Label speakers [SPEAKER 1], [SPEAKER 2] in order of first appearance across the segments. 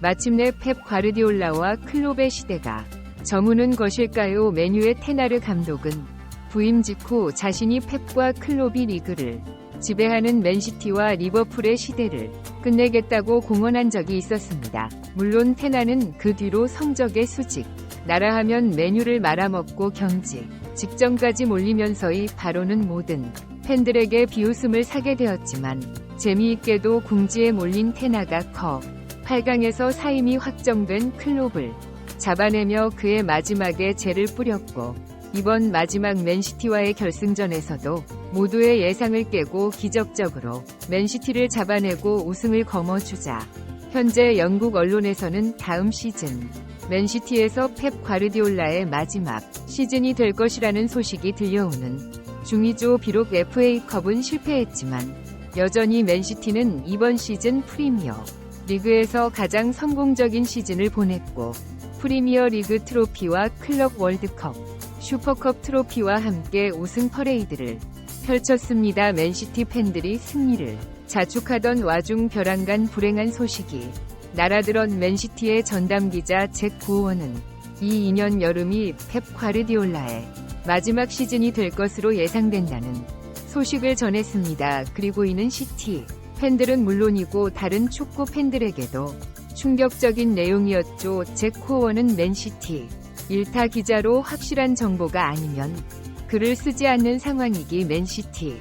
[SPEAKER 1] 마침내 펩 과르디올라와 클롭의 시대가 저무는 것일까요? 맨유의 테나르 감독은 부임 직후 자신이 펩과 클롭이 리그를 지배하는 맨시티와 리버풀의 시대를 끝내겠다고 공언한 적이 있었습니다. 물론 테나는 그 뒤로 성적의 수직, 나라하면 맨유를 말아먹고 경지 직전까지 몰리면서의 바로는 모든 팬들에게 비웃음을 사게 되었지만 재미있게도 궁지에 몰린 테나가 8강에서 사임이 확정된 클롭을 잡아내며 그의 마지막에 재를 뿌렸고 이번 마지막 맨시티와의 결승전에서도 모두의 예상을 깨고 기적적으로 맨시티를 잡아내고 우승을 거머쥐자 현재 영국 언론에서는 다음 시즌 맨시티에서 펩 과르디올라의 마지막 시즌이 될 것이라는 소식이 들려오는 중이죠. 비록 FA컵은 실패했지만 여전히 맨시티는 이번 시즌 프리미어 리그에서 가장 성공적인 시즌을 보냈고 프리미어 리그 트로피와 클럽 월드컵, 슈퍼컵 트로피와 함께 우승 퍼레이드를 펼쳤습니다. 맨시티 팬들이 승리를 자축하던 와중 벼랑간 불행한 소식이 날아들은 맨시티의 전담기자 잭 구호원은 이 2년 여름이 펩 과르디올라의 마지막 시즌이 될 것으로 예상된다는 소식을 전했습니다. 그리고 이는 시티 팬들은 물론이고 다른 축구 팬들에게도 충격적인 내용이었죠. 잭 코어는 맨시티 일타 기자로 확실한 정보가 아니면 글을 쓰지 않는 상황이기 맨시티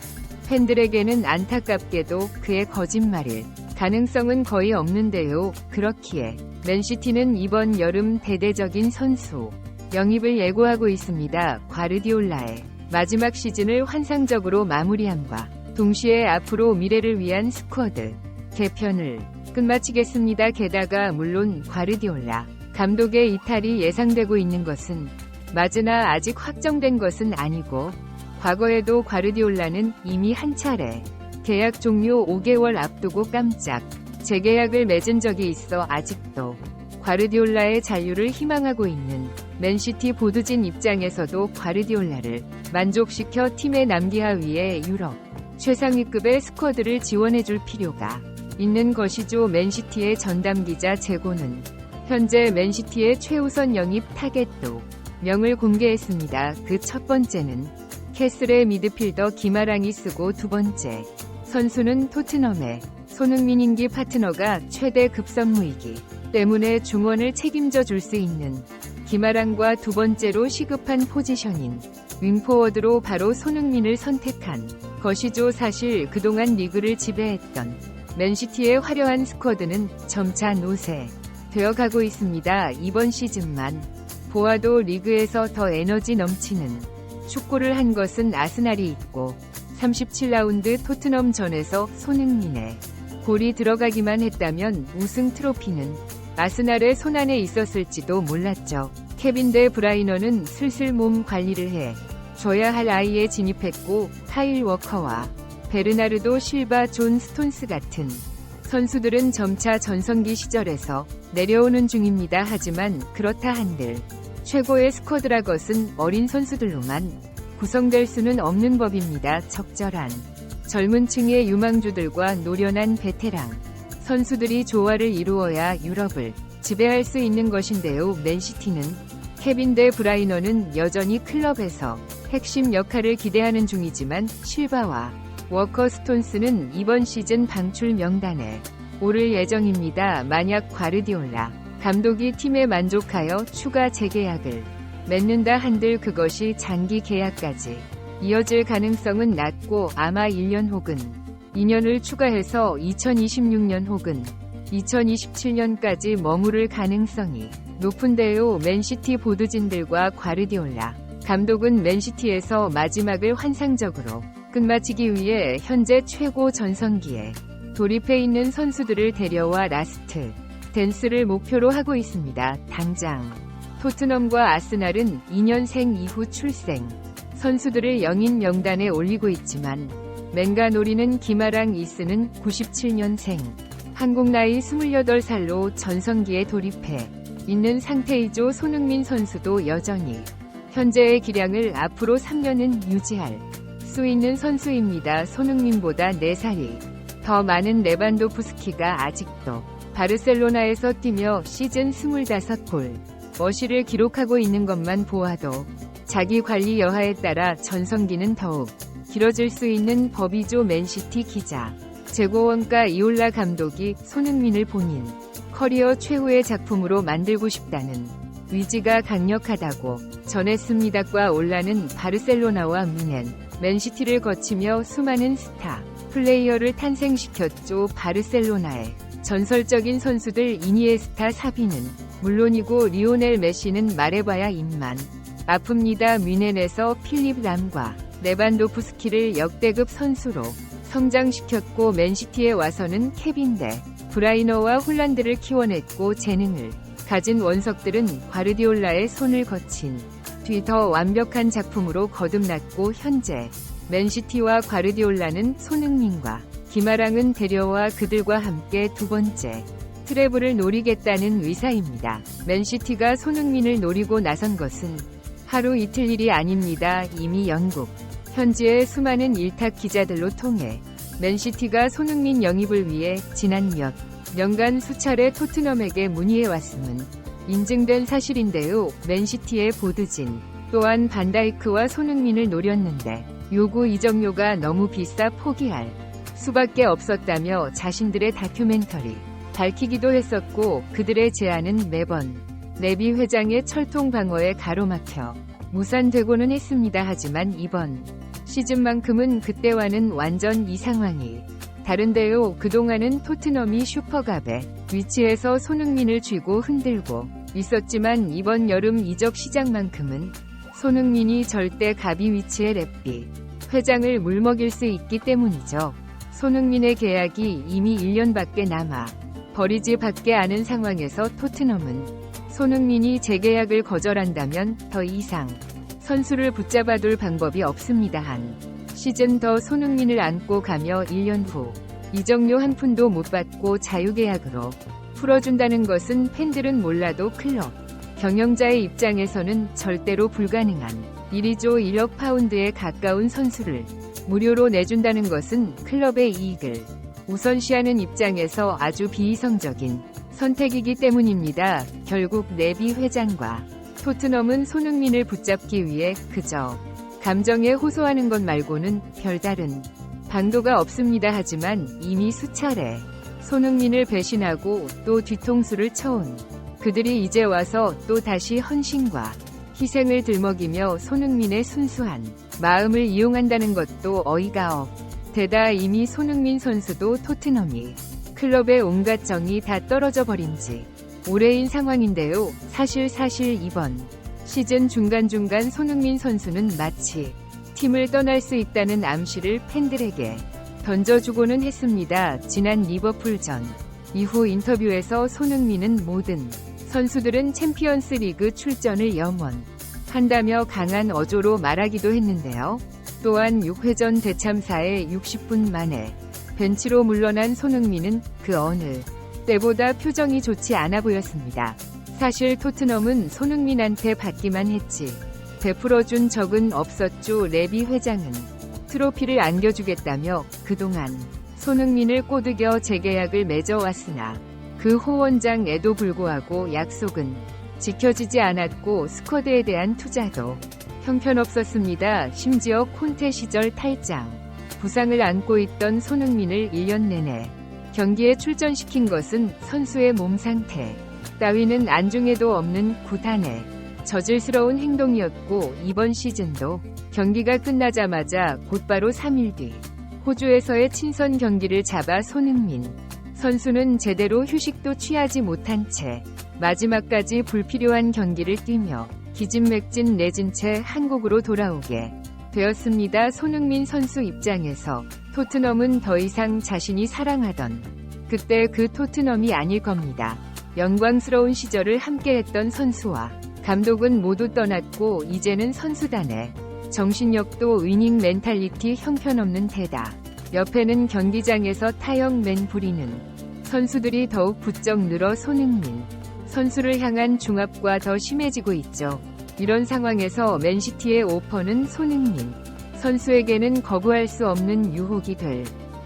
[SPEAKER 1] 팬들에게는 안타깝게도 그의 거짓말일 가능성은 거의 없는데요. 그렇기에 맨시티는 이번 여름 대대적인 선수 영입을 예고하고 있습니다. 과르디올라의 마지막 시즌을 환상적으로 마무리함과 동시에 앞으로 미래를 위한 스쿼드 개편을 끝마치겠습니다. 게다가 물론 과르디올라 감독의 이탈이 예상되고 있는 것은 맞으나 아직 확정된 것은 아니고 과거에도 과르디올라는 이미 한 차례 계약 종료 5개월 앞두고 깜짝 재계약을 맺은 적이 있어 아직도 과르디올라의 잔류를 희망하고 있는 맨시티 보드진 입장에서도 과르디올라를 만족시켜 팀의 남기하 위에 유럽 최상위급의 스쿼드를 지원해줄 필요가 있는 것이죠. 맨시티의 전담기자 제고는 현재 맨시티의 최우선 영입 타겟도 명을 공개했습니다. 그 첫 번째는 캐슬의 미드필더 기마랑이 쓰고 두 번째 선수는 토트넘의 손흥민인기 파트너가 최대 급선무이기 때문에 중원을 책임져 줄 수 있는 기마랑과 두 번째로 시급한 포지션인 윙포워드로 바로 손흥민을 선택한 것이죠. 사실 그동안 리그를 지배했던 맨시티의 화려한 스쿼드는 점차 노쇠 되어가고 있습니다. 이번 시즌만 보아도 리그에서 더 에너지 넘치는 축구를 한 것은 아스날이 있고 37라운드 토트넘전에서 손흥민의 골이 들어가기만 했다면 우승 트로피는 아스날의 손안에 있었을지도 몰랐죠. 케빈 데 브라이너는 슬슬 몸 관리를 해 줘야 할 나이에 진입했고 카일 워커와 베르나르도 실바 존 스톤스 같은 선수들은 점차 전성기 시절에서 내려오는 중입니다. 하지만 그렇다 한들 최고의 스쿼드라 것은 어린 선수들로만 구성될 수는 없는 법입니다. 적절한 젊은 층의 유망주들과 노련한 베테랑 선수들이 조화를 이루어야 유럽을 지배할 수 있는 것인데요. 맨시티는 케빈 데 브라이너는 여전히 클럽에서 핵심 역할을 기대하는 중이지만 실바와 워커 스톤스는 이번 시즌 방출 명단에 오를 예정입니다. 만약 과르디올라 감독이 팀에 만족하여 추가 재계약을 맺는다 한들 그것이 장기 계약까지 이어질 가능성은 낮고 아마 1년 혹은 2년을 추가해서 2026년 혹은 2027년까지 머무를 가능성이 높은데요. 맨시티 보드진들과 과르디올라 감독은 맨시티에서 마지막을 환상적으로 끝마치기 위해 현재 최고 전성기에 돌입해 있는 선수들을 데려와 라스트 댄스를 목표로 하고 있습니다. 당장 토트넘과 아스날은 2년생 이후 출생 선수들을 영인 명단에 올리고 있지만 맨가 노리는 기마랑 이스는 97년생 한국 나이 28살로 전성기에 돌입해 있는 상태이죠. 손흥민 선수도 여전히 현재의 기량을 앞으로 3년은 유지할 수 있는 선수입니다. 손흥민보다 4살이 더 많은 레반도프스키가 아직도 바르셀로나에서 뛰며 시즌 25골, 머시를 기록하고 있는 것만 보아도 자기 관리 여하에 따라 전성기는 더욱 길어질 수 있는 법이죠. 맨시티 기자. 재고원가 이올라 감독이 손흥민을 본인 커리어 최후의 작품으로 만들고 싶다는 의지가 강력하다고 전했습니다.과 올라는 바르셀로나와 뮌헨, 맨시티를 거치며 수많은 스타 플레이어를 탄생시켰죠. 바르셀로나의 전설적인 선수들 이니에스타 사비는 물론이고 리오넬 메시는 말해봐야 입만 아픕니다. 뮌헨에서 필립 람과 레반도프스키를 역대급 선수로 성장시켰고 맨시티에 와서는 케빈 데 브라이너와 홀란드를 키워냈고 재능을 가진 원석들은 과르디올라의 손을 거친 뒤 더 완벽한 작품으로 거듭났고 현재 맨시티와 과르디올라는 손흥민과 김아랑은 데려와 그들과 함께 두 번째 트래블을 노리겠다는 의사입니다. 맨시티가 손흥민을 노리고 나선 것은 하루 이틀 일이 아닙니다. 이미 영국 현지의 수많은 일탁 기자들로 통해 맨시티가 손흥민 영입을 위해 지난 몇 년간 수차례 토트넘에게 문의해왔음은 인증된 사실인데요. 맨시티의 보드진 또한 반다이크와 손흥민을 노렸는데 요구 이적료가 너무 비싸 포기할 수밖에 없었다며 자신들의 다큐멘터리 밝히기도 했었고 그들의 제안은 매번 레비 회장의 철통 방어에 가로막혀 무산되고는 했습니다. 하지만 이번 시즌만큼은 그때와는 완전 이 상황이 다른데요. 그동안은 토트넘이 슈퍼갑의 위치에서 손흥민을 쥐고 흔들고 있었지만 이번 여름 이적 시장만큼은 손흥민이 절대 갑이 위치의 랩비 회장을 물먹일 수 있기 때문이죠. 손흥민의 계약이 이미 1년밖에 남아 버리지 밖에 않은 상황에서 토트넘은 손흥민이 재계약을 거절한다면 더 이상 선수를 붙잡아둘 방법이 없습니다. 한 시즌 더 손흥민을 안고 가며 1년 후 이적료 한 푼도 못 받고 자유계약으로 풀어준다는 것은 팬들은 몰라도 클럽 경영자의 입장에서는 절대로 불가능한 일이죠. 1억 파운드에 가까운 선수를 무료로 내준다는 것은 클럽의 이익을 우선시하는 입장에서 아주 비이성적인 선택이기 때문입니다. 결국 레비 회장과 토트넘은 손흥민을 붙잡기 위해 그저 감정에 호소하는 것 말고는 별다른 방도가 없습니다. 하지만 이미 수차례 손흥민을 배신하고 또 뒤통수를 쳐온 그들이 이제 와서 또 다시 헌신과 희생을 들먹이며 손흥민의 순수한 마음을 이용한다는 것도 어이가 없대다. 이미 손흥민 선수도 토트넘이 클럽의 온갖 정이 다 떨어져 버린 지 오래인 상황인데요. 사실 이번 시즌 중간중간 손흥민 선수는 마치 팀을 떠날 수 있다는 암시를 팬들에게 던져주고는 했습니다. 지난 리버풀전 이후 인터뷰에서 손흥민은 모든 선수들은 챔피언스 리그 출전을 염원한다며 강한 어조로 말하기도 했는데요. 또한 6회전 대참사에 60분 만에 벤치로 물러난 손흥민은 그 어느 때보다 표정이 좋지 않아 보였습니다. 사실 토트넘은 손흥민한테 받기만 했지 베풀어준 적은 없었죠. 레비 회장은 트로피를 안겨주겠다며 그동안 손흥민을 꼬드겨 재계약을 맺어왔으나 그 호언장에도 불구하고 약속은 지켜지지 않았고 스쿼드에 대한 투자도 형편없었습니다. 심지어 콘테 시절 탈장 부상을 안고 있던 손흥민을 1년 내내 경기에 출전시킨 것은 선수의 몸 상태 따위는 안중에도 없는 구단의 저질스러운 행동이었고 이번 시즌도 경기가 끝나자마자 곧바로 3일 뒤 호주에서의 친선 경기를 잡아 손흥민 선수는 제대로 휴식도 취하지 못한 채 마지막까지 불필요한 경기를 뛰며 기진맥진 내진 채 한국으로 돌아오게 되었습니다. 손흥민 선수 입장에서 토트넘은 더 이상 자신이 사랑하던 그때 그 토트넘이 아닐 겁니다. 영광스러운 시절을 함께했던 선수와 감독은 모두 떠났고 이제는 선수단의 정신력도 위닝 멘탈리티 형편없는 데다 옆에는 경기장에서 타영맨 부리는 선수들이 더욱 부쩍 늘어 손흥민 선수를 향한 중압과 더 심해지고 있죠. 이런 상황에서 맨시티의 오퍼는 손흥민 선수에게는 거부할 수 없는 유혹이 될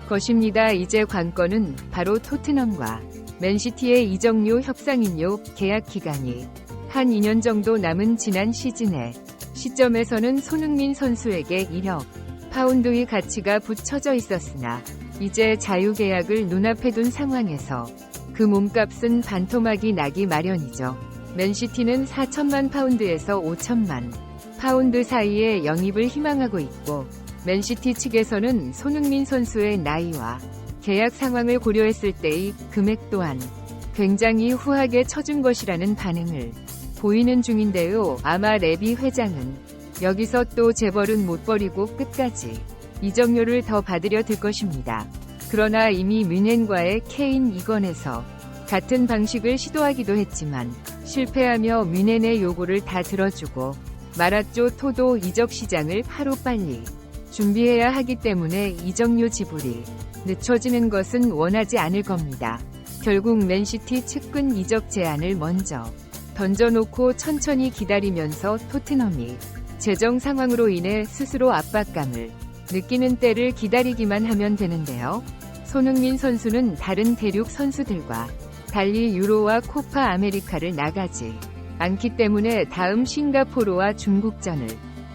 [SPEAKER 1] 것입니다. 이제 관건은 바로 토트넘과 맨시티의 이적료 협상인요. 계약 기간이 한 2년 정도 남은 지난 시즌의 시점에서는 손흥민 선수에게 1억 파운드의 가치가 붙여져 있었으나 이제 자유계약을 눈앞에 둔 상황에서 그 몸값은 반토막이 나기 마련이죠. 맨시티는 4천만 파운드에서 5천만 파운드 사이에 영입을 희망하고 있고, 맨시티 측에서는 손흥민 선수의 나이와 계약 상황을 고려했을 때의 금액 또한 굉장히 후하게 쳐준 것이라는 반응을 보이는 중인데요. 아마 레비 회장은 여기서 또 재벌은 못 버리고 끝까지 이적료를 더 받으려 들 것입니다. 그러나 이미 뮌헨과의 케인 이건에서 같은 방식을 시도하기도 했지만 실패하며 뮌헨의 요구를 다 들어주고 말았죠. 토도 이적 시장을 하루빨리 준비해야 하기 때문에 이적료 지불이 늦춰지는 것은 원하지 않을 겁니다. 결국 맨시티 측근 이적 제안을 먼저 던져놓고 천천히 기다리면서 토트넘이 재정 상황으로 인해 스스로 압박감을 느끼는 때를 기다리기만 하면 되는데요. 손흥민 선수는 다른 대륙 선수들과 달리 유로와 코파 아메리카를 나가지 않기 때문에 다음 싱가포르와 중국전을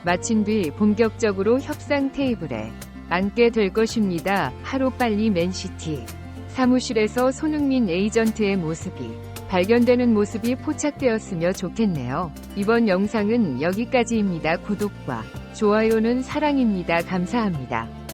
[SPEAKER 1] 마친 뒤 본격적으로 협상 테이블에 앉게 될 것입니다. 하루빨리 맨시티 사무실에서 손흥민 에이전트의 모습이 발견되는 모습이 포착되었으며 좋겠네요. 이번 영상은 여기까지입니다. 구독과 좋아요는 사랑입니다. 감사합니다.